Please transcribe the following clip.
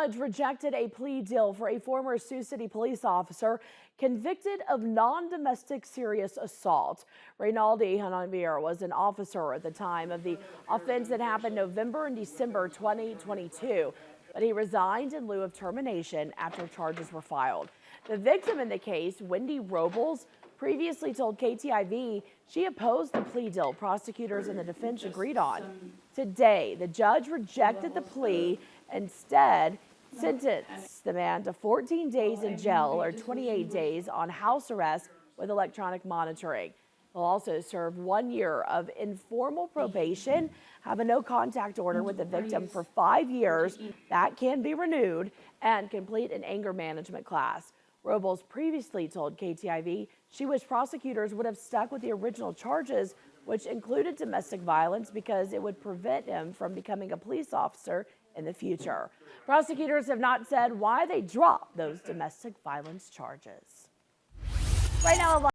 judge rejected a plea deal for a former Sioux City police officer convicted of non-domestic serious assault. Reynaldi Hanamir was an officer at the time of the offense that happened November and December 2022, but he resigned in lieu of termination after charges were filed. The victim in the case, Wendy Robles, previously told KTIV she opposed the plea deal prosecutors and the defense agreed on. Today, the judge rejected the plea, instead sentenced the man to 14 days in jail or 28 days on house arrest with electronic monitoring. He'll also serve 1 year of informal probation, have a no contact order with the victim for 5 years that can be renewed, and complete an anger management class. Robles previously told KTIV she wished prosecutors would have stuck with the original charges, which included domestic violence, because it would prevent him from becoming a police officer in the future. Prosecutors have not said why they dropped those domestic violence charges. Right now,